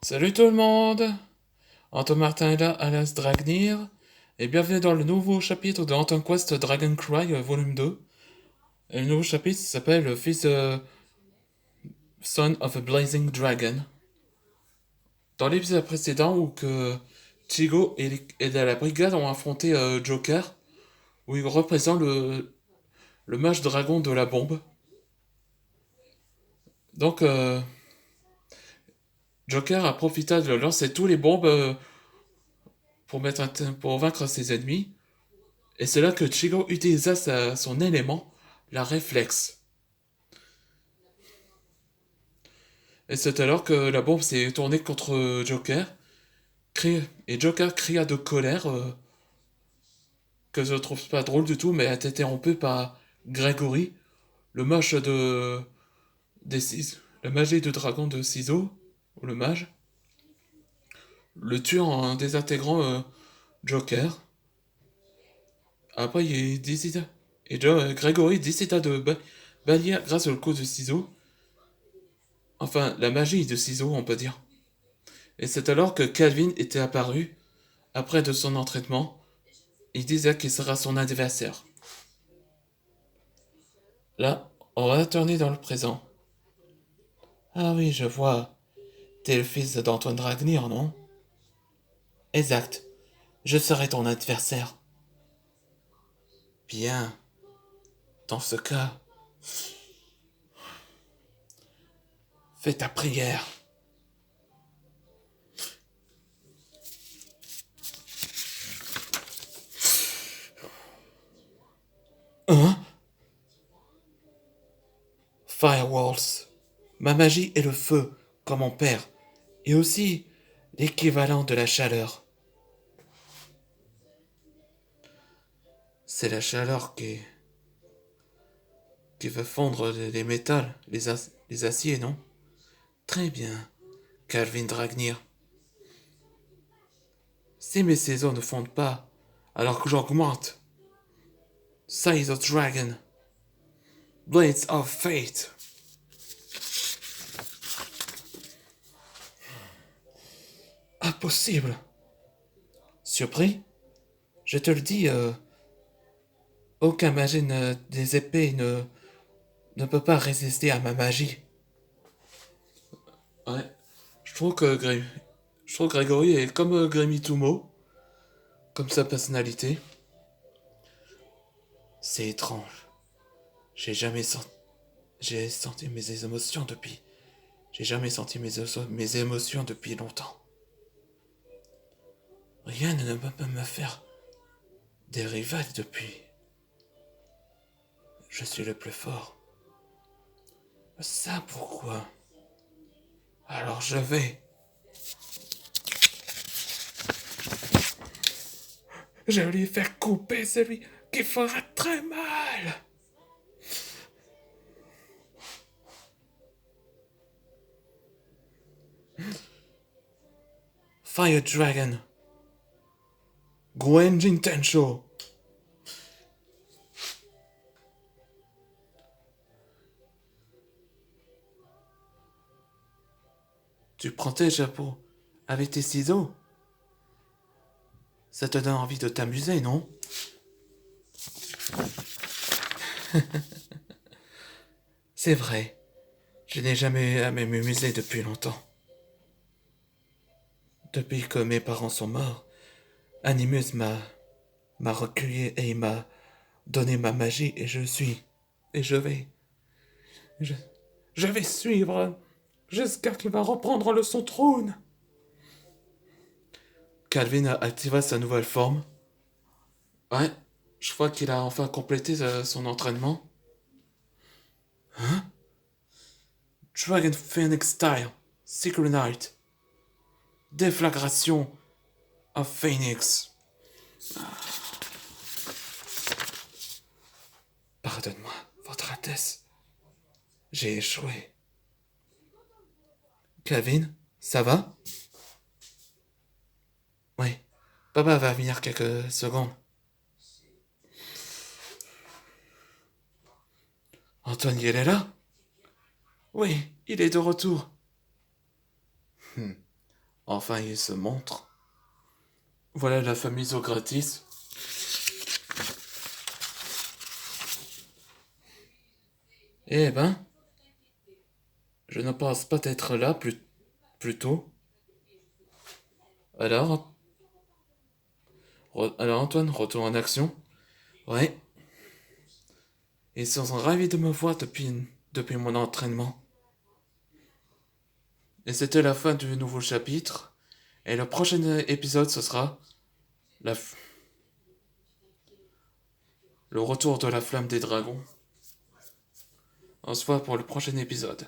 Salut tout le monde! Anton Martin est là, alias Dragnir, et bienvenue dans le nouveau chapitre de Anton Quest Dragon Cry volume 2. Et le nouveau chapitre s'appelle Fils Son of a Blazing Dragon. Dans l'épisode précédent où que Chigo et la brigade ont affronté Joker, où il représente le mage dragon de la bombe. Donc Joker a profité de lancer tous les bombes pour vaincre ses ennemis. Et c'est là que Chigo utilisa son élément, la réflexe. Et c'est alors que la bombe s'est tournée contre Joker. Et Joker cria de colère, que je trouve pas drôle du tout, mais a été interrompu par Gregory, le mage la magie de dragon de ciseaux, ou le mage, le tuant en désintégrant Joker. Après, il décida. Gregory décida de bannir grâce au coup de ciseaux. Enfin, la magie de ciseaux, on peut dire. Et c'est alors que Calvin était apparu, après de son entraînement. Il disait qu'il sera son adversaire. Là, on va tourner dans le présent. Ah oui, je vois. T'es le fils d'Antoine Dragnir, non? Exact. Je serai ton adversaire. Bien. Dans ce cas, fais ta prière. Hein? Firewalls. Ma magie est le feu, comme mon père, et aussi l'équivalent de la chaleur. C'est la chaleur qui veut fondre les métals, les aciers, non? Très bien, Calvin Dragnir. Si mes saisons ne fondent pas, alors que j'augmente. Size of Dragon. Blades of Fate. Impossible. Surpris? Je te le dis, aucun magie des épées ne peut pas résister à ma magie. Ouais. Je trouve que Gregory est comme Grémy Tumo, comme sa personnalité. C'est étrange. J'ai jamais senti. J'ai senti mes émotions depuis. J'ai jamais senti mes émotions depuis longtemps. Rien ne peut me faire des rivales depuis. Je suis le plus fort. Ça pourquoi? Alors je vais. Je vais lui faire couper celui qui fera très mal. Fire Dragon. Gwenjin Tensho. Tu prends tes chapeaux avec tes ciseaux? Ça te donne envie de t'amuser, non? C'est vrai. Je n'ai jamais eu à m'amuser depuis longtemps. Depuis que mes parents sont morts, Animus m'a recueilli et il m'a donné ma magie et et je vais je, je vais suivre jusqu'à qu'il va reprendre son trône. Calvin a activé sa nouvelle forme. Ouais, je crois qu'il a enfin complété son entraînement. Hein? Dragon Phoenix Style, Secret Night, Déflagration of Phoenix. Pardonne-moi, Votre Altesse. J'ai échoué. Calvin, ça va? Oui. Papa va venir quelques secondes. Antoine, il est là? Oui, il est de retour. Enfin, il se montre. Voilà la famille Socratis. Eh ben, je ne pense pas être là plus tôt. Alors, alors Antoine, retour en action. Ouais, ils sont ravis de me voir depuis mon entraînement. Et c'était la fin du nouveau chapitre. Et le prochain épisode, ce sera la le retour de la flamme des dragons. On se voit pour le prochain épisode.